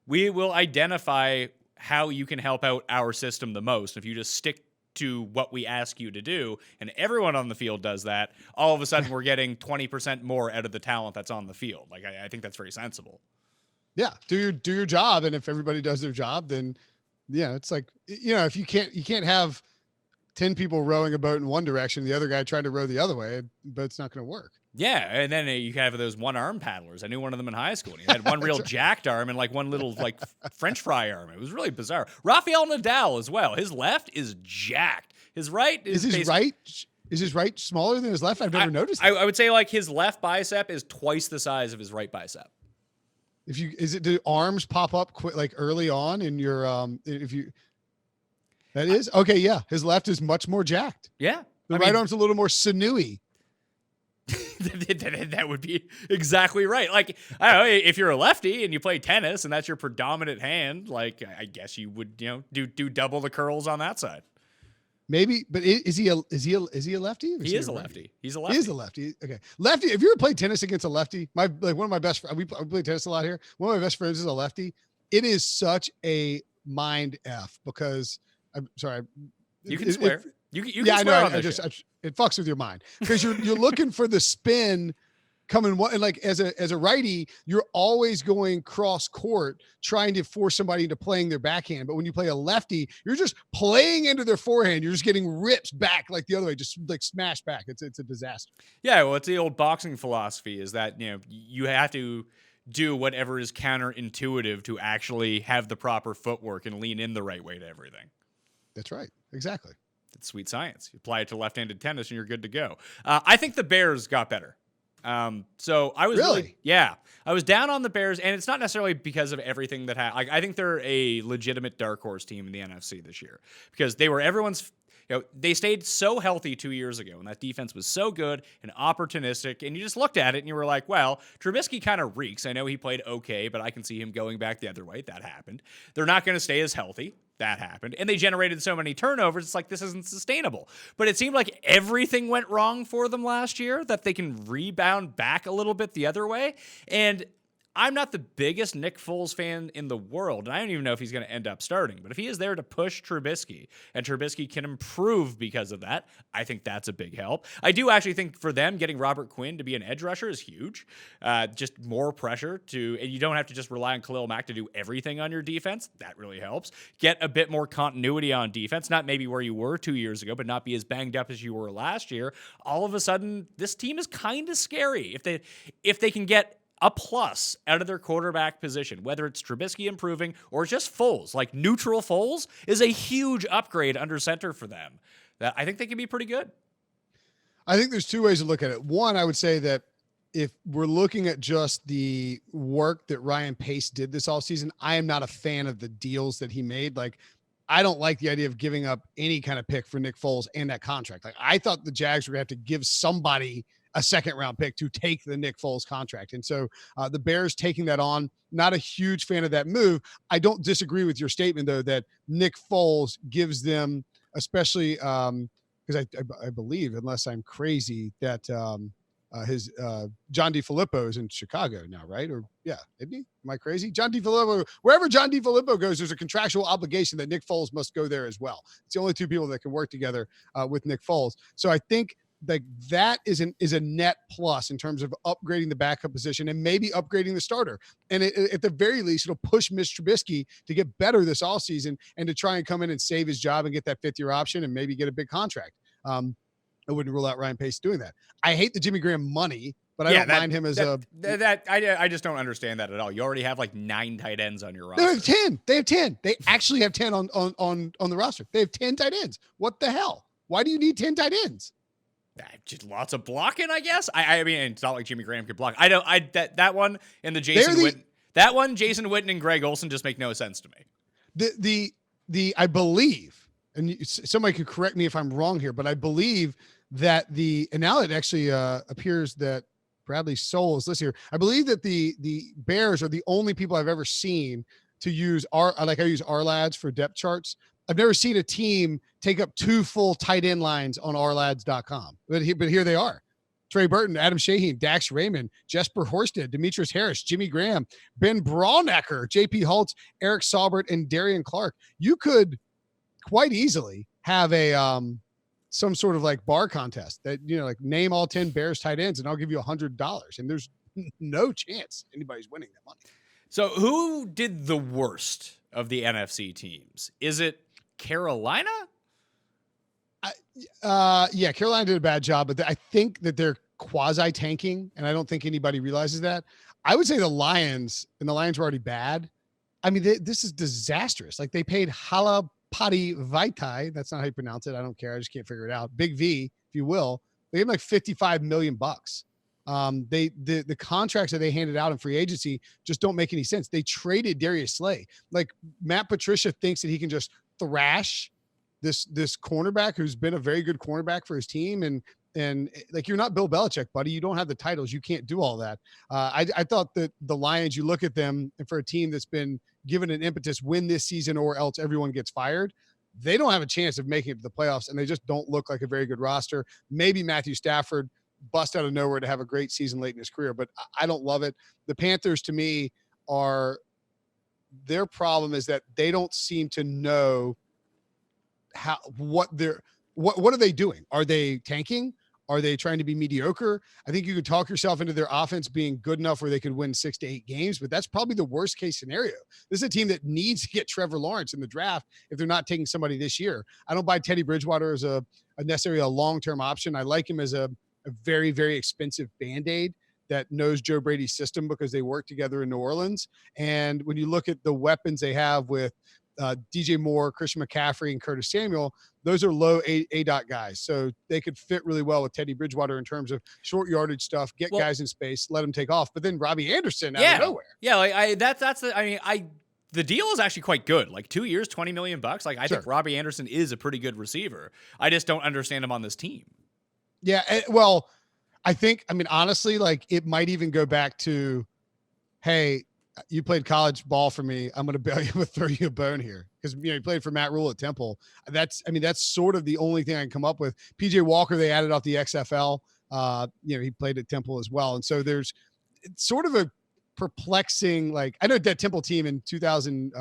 we will identify how you can help out our system the most. If you just stick to what we ask you to do, and everyone on the field does that, all of a sudden we're getting 20% more out of the talent that's on the field. I think that's very sensible. Yeah, do your job, and if everybody does their job, then it's if you can't have 10 people rowing a boat in one direction, the other guy trying to row the other way, but it's not going to work. Yeah, and then you have those one-arm paddlers. I knew one of them in high school. And he had one real jacked arm and one little French fry arm. It was really bizarre. Rafael Nadal as well. His left is jacked. His right is his right smaller than his left? I've never noticed. I would say his left bicep is twice the size of his right bicep. Do arms pop up early on in your that is okay? Yeah, his left is much more jacked. Yeah, the right arm's a little more sinewy. That would be exactly right. I don't know, if you're a lefty and you play tennis and that's your predominant hand, I guess you would, do double the curls on that side. Maybe, but is he a lefty? He is a lefty. He's a lefty. He is a lefty. Okay, lefty. Have you ever played tennis against a lefty? One of my best friends. We play tennis a lot here. One of my best friends is a lefty. It is such a mind f because I'm sorry. You can swear. You can swear on this shit. It fucks with your mind because you're looking for the spin coming and as a righty, you're always going cross court trying to force somebody into playing their backhand. But when you play a lefty, you're just playing into their forehand. You're just getting ripped back the other way, just smash back. It's a disaster. Yeah, well, it's the old boxing philosophy is that you have to do whatever is counterintuitive to actually have the proper footwork and lean in the right way to everything. That's right. Exactly. It's sweet science. You apply it to left-handed tennis and you're good to go. I think the Bears got better. So I was Really? I was down on the Bears, and it's not necessarily because of everything that happened. I think they're a legitimate dark horse team in the NFC this year because they were everyone's. They stayed so healthy 2 years ago, and that defense was so good and opportunistic. And you just looked at it and you were like, well, Trubisky kind of reeks. I know he played okay, but I can see him going back the other way. That happened. They're not going to stay as healthy. That happened. And they generated so many turnovers. It's like, this isn't sustainable. But it seemed like everything went wrong for them last year, that they can rebound back a little bit the other way. And I'm not the biggest Nick Foles fan in the world, and I don't even know if he's going to end up starting. But if he is there to push Trubisky, and Trubisky can improve because of that, I think that's a big help. I do actually think for them, getting Robert Quinn to be an edge rusher is huge. Just more pressure and you don't have to just rely on Khalil Mack to do everything on your defense. That really helps. Get a bit more continuity on defense, not maybe where you were 2 years ago, but not be as banged up as you were last year. All of a sudden, this team is kind of scary. If they can get a plus out of their quarterback position, whether it's Trubisky improving or just Foles, like neutral Foles is a huge upgrade under center for them. That I think they can be pretty good. I think there's two ways to look at it. One, I would say that if we're looking at just the work that Ryan Pace did this offseason, I am not a fan of the deals that he made. Like, I don't like the idea of giving up any kind of pick for Nick Foles and that contract. Like, I thought the Jags were going to have to give somebody a second round pick to take the Nick Foles contract. And so the Bears taking that on, not a huge fan of that move. I don't disagree with your statement though, that Nick Foles gives them, especially because I believe, unless I'm crazy, that his John DeFilippo is in Chicago now, right? Or yeah, isn't he? Am I crazy? John DeFilippo, wherever John DeFilippo goes, there's a contractual obligation that Nick Foles must go there as well. It's the only two people that can work together with Nick Foles. So I think like that is a net plus in terms of upgrading the backup position and maybe upgrading the starter. And at the very least, it'll push Mitch Trubisky to get better this offseason and to try and come in and save his job and get that fifth-year option and maybe get a big contract. I wouldn't rule out Ryan Pace doing that. I hate the Jimmy Graham money, but I don't mind him as I just don't understand that at all. You already have like 9 tight ends on your roster. They have 10. They have 10. They actually have 10 on the roster. They have 10 tight ends. What the hell? Why do you need 10 tight ends? Just lots of blocking, I guess. I mean, it's not like Jimmy Graham could block. That one and the Jason Witten. That one, Jason Witten and Greg Olsen just make no sense to me. I believe, and somebody could correct me if I'm wrong here, but I believe that and now it actually appears that Bradley Soul is listed here. I believe that the Bears are the only people I've ever seen to use I use RLads for depth charts. I've never seen a team take up 2 full tight end lines on rlads.com, but here they are. Trey Burton, Adam Shaheen, Dax Raymond, Jesper Horsted, Demetrius Harris, Jimmy Graham, Ben Braunecker, JP Holtz, Eric Saubert, and Darian Clark. You could quite easily have some sort of like bar contest that, like name all 10 Bears tight ends and I'll give you $100. And there's no chance anybody's winning that money. So who did the worst of the NFC teams? Is it Carolina? Yeah, Carolina did a bad job, but I think that they're quasi tanking, and I don't think anybody realizes that. I would say the Lions, and the Lions were already bad. I mean, this is disastrous. Like they paid Halapati Vaitai. That's not how you pronounce it. I don't care. I just can't figure it out. Big V, if you will. They gave him like $55 million. The contracts that they handed out in free agency just don't make any sense. They traded Darius Slay. Like Matt Patricia thinks that he can just thrash this cornerback who's been a very good cornerback for his team. And like, you're not Bill Belichick, buddy. You don't have the titles. You can't do all that. I thought that the Lions, you look at them, and for a team that's been given an impetus, win this season or else everyone gets fired, they don't have a chance of making it to the playoffs, and they just don't look like a very good roster. Maybe Matthew Stafford bust out of nowhere to have a great season late in his career, but I don't love it. The Panthers, to me, their problem is that they don't seem to know what are they doing? Are they tanking? Are they trying to be mediocre? I think you could talk yourself into their offense being good enough where they could win 6 to 8 games, but that's probably the worst case scenario. This is a team that needs to get Trevor Lawrence in the draft if they're not taking somebody this year. I don't buy Teddy Bridgewater as necessarily a long-term option. I like him as a very, very expensive Band-Aid that knows Joe Brady's system because they work together in New Orleans. And when you look at the weapons they have with DJ Moore, Christian McCaffrey, and Curtis Samuel. Those are low A-dot guys. So they could fit really well with Teddy Bridgewater in terms of short yardage stuff, get guys in space, let them take off. But then Robbie Anderson out of nowhere. Yeah, like the deal is actually quite good. Like 2 years, $20 million. Like I think Robbie Anderson is a pretty good receiver. I just don't understand him on this team. Yeah, well, I mean, honestly, like it might even go back to, hey, you played college ball for me. I'm going to bail you with throw you a bone here. Because, you know, he played for Matt Rule at Temple. That's sort of the only thing I can come up with. PJ Walker, they added off the XFL. You know, he played at Temple as well. And so it's sort of a perplexing, like, I know that Temple team in 2000,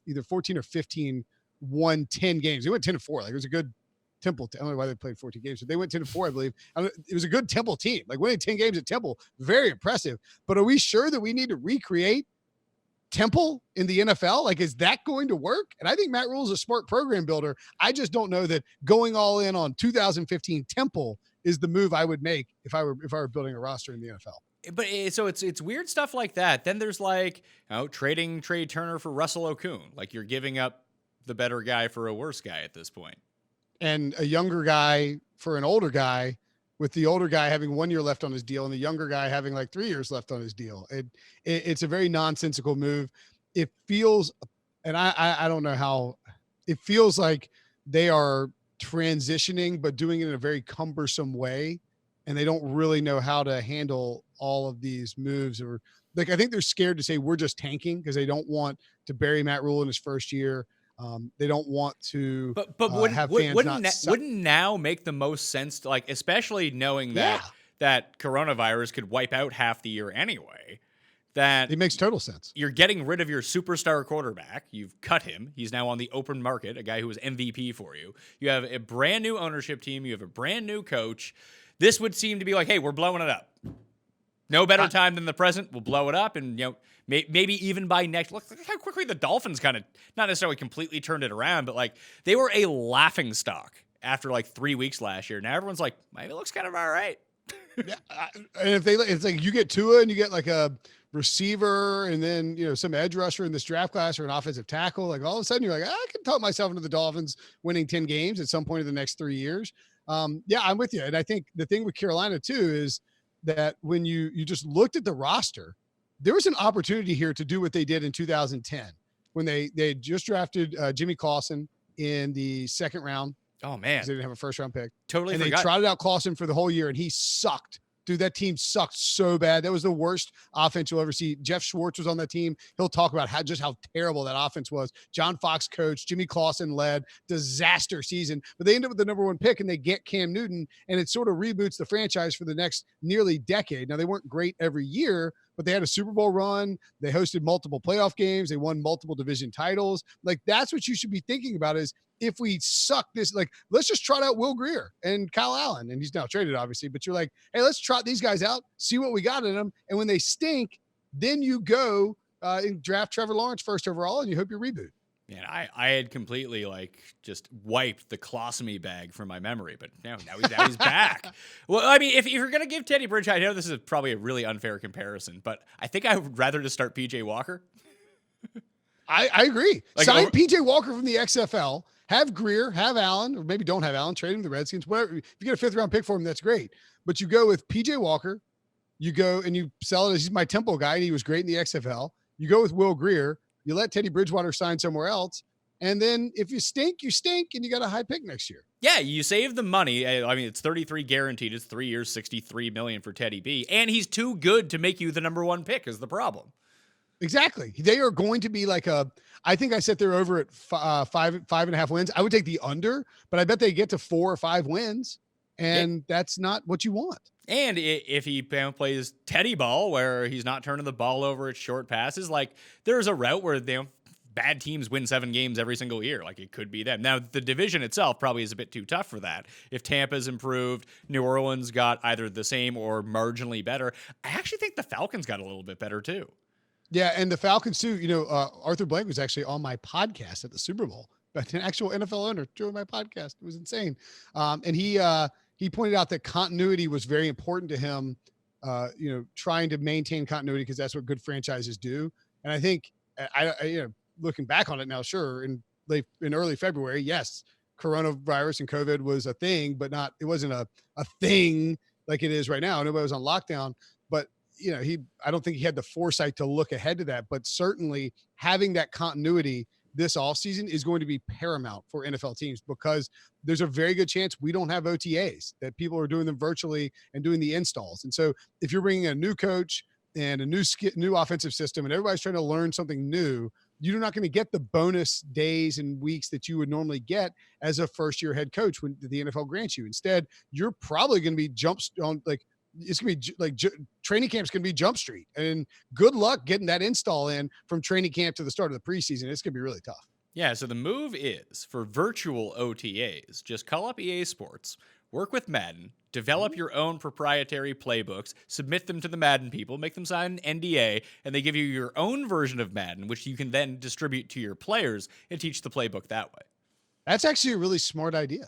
either 14 or 15 won 10 games. They went 10-4. Like it was a good Temple. I don't know why they played 14 games, but they went 10-4, I believe. It was a good Temple team. Like winning 10 games at Temple, very impressive. But are we sure that we need to recreate Temple in the NFL? Like, is that going to work? And I think Matt Rule is a smart program builder. I just don't know that going all in on 2015 Temple is the move I would make if I were building a roster in the NFL. But so it's weird stuff like that. Then there's like, you know, trading Trey Turner for Russell Okung. Like you're giving up the better guy for a worse guy at this point. And a younger guy for an older guy, with the older guy having 1 year left on his deal and the younger guy having like 3 years left on his deal. It's a very nonsensical move. It feels, and I don't know how, it feels like they are transitioning, but doing it in a very cumbersome way. And they don't really know how to handle all of these moves, or like, I think they're scared to say we're just tanking because they don't want to bury Matt Rule in his first year. They don't want to, but wouldn't now make the most sense to, like, especially knowing that coronavirus could wipe out half the year anyway, that it makes total sense. You're getting rid of your superstar quarterback. You've cut him. He's now on the open market, a guy who was MVP for you. You have a brand new ownership team. You have a brand new coach. This would seem to be like, hey, we're blowing it up. No better time than the present. We'll blow it up, and, you know, maybe even by next. Look how quickly the Dolphins kind of not necessarily completely turned it around, but like they were a laughing stock after like 3 weeks last year. Now everyone's like, maybe it looks kind of all right. Yeah, and it's like you get Tua and you get like a receiver, and then, you know, some edge rusher in this draft class or an offensive tackle. Like all of a sudden, you're like, I can talk myself into the Dolphins winning 10 games at some point in the next 3 years. Yeah, I'm with you. And I think the thing with Carolina too is that when you just looked at the roster, there was an opportunity here to do what they did in 2010 when they just drafted Jimmy Clausen in the second round. Oh man, they didn't have a first round pick. Totally, and forgot. They trotted out Clausen for the whole year, and he sucked. Dude, that team sucked so bad. That was the worst offense you'll ever see. Jeff Schwartz was on that team. He'll talk about how terrible that offense was. John Fox coached, Jimmy Clausen led, disaster season. But they end up with the number one pick, and they get Cam Newton, and it sort of reboots the franchise for the next nearly decade. Now, they weren't great every year, but they had a Super Bowl run. They hosted multiple playoff games. They won multiple division titles. Like, that's what you should be thinking about is, if we suck this, like, let's just trot out Will Grier and Kyle Allen. And he's now traded, obviously, but you're like, hey, let's trot these guys out, see what we got in them. And when they stink, then you go and draft Trevor Lawrence first overall, and you hope you reboot. Yeah, I had completely like just wiped the colostomy bag from my memory, but now he's back. Well, I mean, if you're going to give Teddy Bridgewater, I know this is probably a really unfair comparison, but I think I would rather just start PJ Walker. I agree. Like, sign PJ Walker from the XFL. Have Grier, have Allen, or maybe don't have Allen, trade him to the Redskins, whatever. If you get a 5th round pick for him, that's great. But you go with PJ Walker, you go and you sell it as he's my Temple guy, and he was great in the XFL. You go with Will Grier, you let Teddy Bridgewater sign somewhere else, and then if you stink, and you got a high pick next year. Yeah, you save the money. I mean, it's 33 guaranteed. It's 3 years, $63 million for Teddy B, and he's too good to make you the number one pick is the problem. Exactly. They are going to be like I think I set their over at 5.5 wins. I would take the under, but I bet they get to 4 or 5 wins, and that's not what you want. And if he plays Teddy ball, where he's not turning the ball over at short passes, like there's a route where bad teams win 7 games every single year. Like it could be them. Now the division itself probably is a bit too tough for that. If Tampa's improved, New Orleans got either the same or marginally better. I actually think the Falcons got a little bit better too. Yeah, and the Falcons too. You know, Arthur Blank was actually on my podcast at the Super Bowl, but an actual NFL owner joined my podcast. It was insane. And he pointed out that continuity was very important to him. You know, trying to maintain continuity because that's what good franchises do. And I think looking back on it now, sure, in early February, yes, coronavirus and COVID was a thing, but it wasn't a thing like it is right now. Nobody was on lockdown, but I don't think he had the foresight to look ahead to that, but certainly having that continuity this offseason is going to be paramount for NFL teams, because there's a very good chance we don't have OTAs, that people are doing them virtually and doing the installs. And so if you're bringing a new coach and a new offensive system and everybody's trying to learn something new, you're not going to get the bonus days and weeks that you would normally get as a first-year head coach when the NFL grants you. Instead, you're probably going to be it's going to be training camp's going to be Jump Street, and good luck getting that install in from training camp to the start of the preseason. It's going to be really tough. Yeah, so the move is for virtual OTAs. Just call up EA Sports, work with Madden, develop your own proprietary playbooks, submit them to the Madden people, make them sign an NDA, and they give you your own version of Madden, which you can then distribute to your players and teach the playbook that way. That's actually a really smart idea.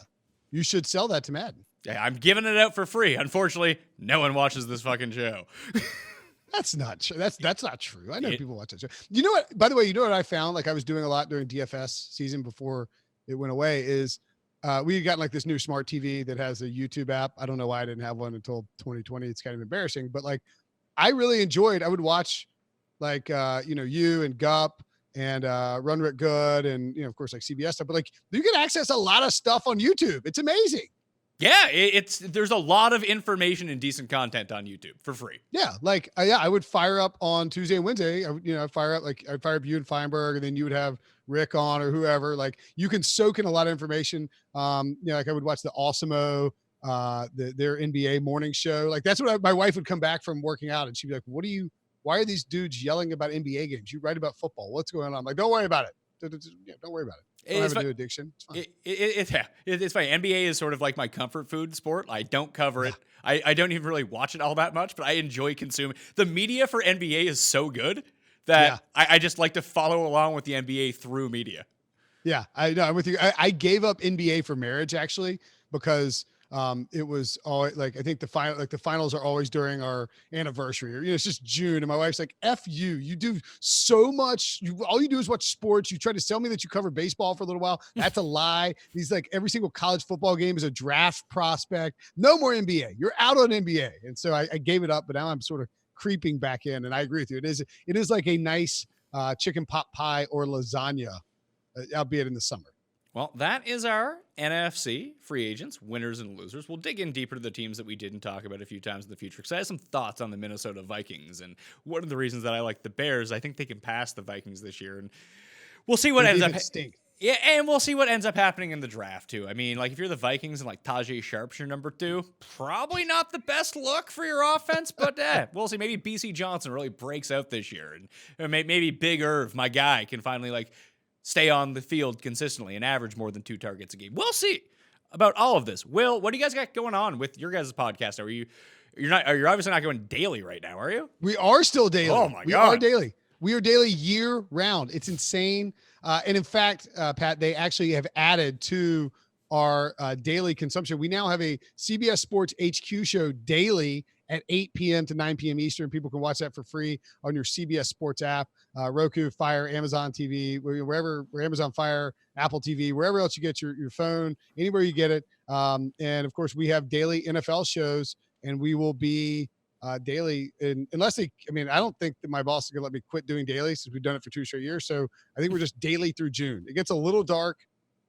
You should sell that to Madden. Yeah, I'm giving it out for free. Unfortunately, no one watches this fucking show. That's not true. That's not true. I know people watch that show. You know what? By the way, you know what I found? Like I was doing a lot during DFS season before it went away. Is we got like this new smart TV that has a YouTube app. I don't know why I didn't have one until 2020. It's kind of embarrassing, but like I really enjoyed. I would watch like you and Gup and Run Rick Good and of course like CBS stuff. But like you can access a lot of stuff on YouTube. It's amazing. Yeah, there's a lot of information and decent content on YouTube for free. Yeah, like I would fire up on Tuesday and Wednesday. I'd fire up you and Feinberg, and then you would have Rick on or whoever. Like you can soak in a lot of information. Like I would watch the Awesemo, their NBA morning show. Like that's what my wife would come back from working out, and she'd be like, why are these dudes yelling about NBA games? You write about football. What's going on? I'm like, don't worry about it. Don't worry about it. Don't have a new addiction. It's fine. It's funny. NBA is sort of like my comfort food sport. I don't cover it. I don't even really watch it all that much, but I enjoy consuming. The media for NBA is so good that I just like to follow along with the NBA through media. Yeah, I know. I'm with you. I gave up NBA for marriage actually because it was always like I think the finals are always during our anniversary, or it's just June, and my wife's like, "F you! You do so much. All you do is watch sports. You try to tell me that you cover baseball for a little while. That's a lie. These like every single college football game is a draft prospect. No more NBA. You're out on NBA." And so I gave it up, but now I'm sort of creeping back in. And I agree with you. It is like a nice chicken pot pie or lasagna, albeit in the summer. Well, that is our NFC free agents, winners and losers. We'll dig in deeper to the teams that we didn't talk about a few times in the future, because I have some thoughts on the Minnesota Vikings. And one of the reasons that I like the Bears, I think they can pass the Vikings this year. And we'll see what ends up. Yeah, and we'll see what ends up happening in the draft, too. I mean, like, if you're the Vikings and, like, Tajay Sharp's your number 2, probably not the best look for your offense, but we'll see. Maybe B.C. Johnson really breaks out this year. And maybe Big Irv, my guy, can finally, like, stay on the field consistently and average more than 2 targets a game. We'll see about all of this. Will, what do you guys got going on with your guys' podcast? You're obviously not going daily right now, are you? We are still daily. Oh my God. We are daily. We are daily year round. It's insane. And in fact, Pat, they actually have added to our daily consumption. We now have a CBS Sports HQ show daily at 8 p.m. to 9 p.m. Eastern. People can watch that for free on your CBS Sports app, Roku, Fire, Amazon TV, wherever Amazon Fire, Apple TV, wherever else you get your phone, anywhere you get it. And of course, we have daily NFL shows, and we will be daily. Unless I don't think that my boss is going to let me quit doing daily since we've done it for 2 straight years. So I think we're just daily through June. It gets a little dark,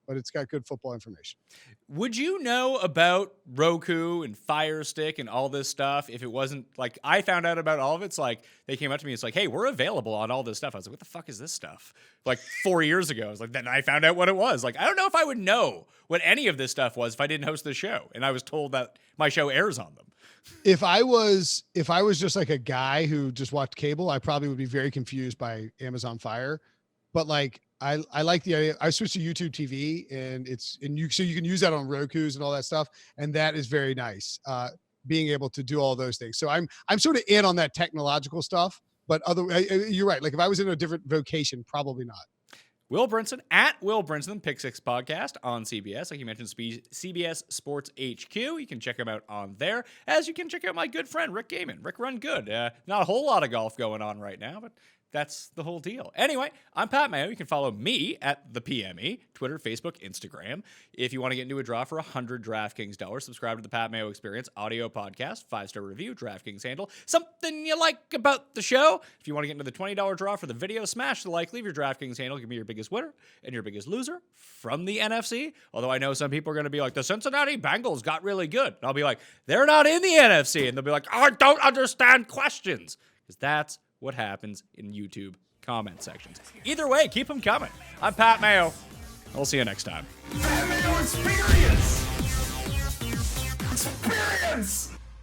but it's got good football information. Would you know about Roku and Fire Stick and all this stuff if it wasn't like I found out about all of it? It's like they came up to me. It's like, hey, we're available on all this stuff. I was like, what the fuck is this stuff? Like 4 years ago, I was like, then I found out what it was. Like, I don't know if I would know what any of this stuff was if I didn't host the show. And I was told that my show airs on them. If I was just like a guy who just watched cable, I probably would be very confused by Amazon Fire. But like, I like the idea. I switched to YouTube TV, so you can use that on Roku's and all that stuff, and that is very nice. Being able to do all those things. So I'm sort of in on that technological stuff, but you're right. Like if I was in a different vocation, probably not. Will Brinson at Will Brinson, Pick Six Podcast on CBS. Like you mentioned, CBS Sports HQ. You can check him out on there, as you can check out my good friend Rick Gaiman. Rick Run Good. Not a whole lot of golf going on right now, but That's the whole deal. Anyway, I'm Pat Mayo. You can follow me at the PME, Twitter, Facebook, Instagram. If you want to get into a draw for 100 DraftKings dollars, subscribe to the Pat Mayo Experience audio podcast, 5-star review, DraftKings handle, something you like about the show. If you want to get into the $20 draw for the video, smash the like, leave your DraftKings handle, give me your biggest winner and your biggest loser from the NFC. Although I know some people are going to be like, the Cincinnati Bengals got really good. And I'll be like, they're not in the NFC. And they'll be like, I don't understand questions. Because that's what happens in YouTube comment sections. Either way, keep them coming. I'm Pat Mayo. I'll see you next time. Pat Mayo Experience! Experience!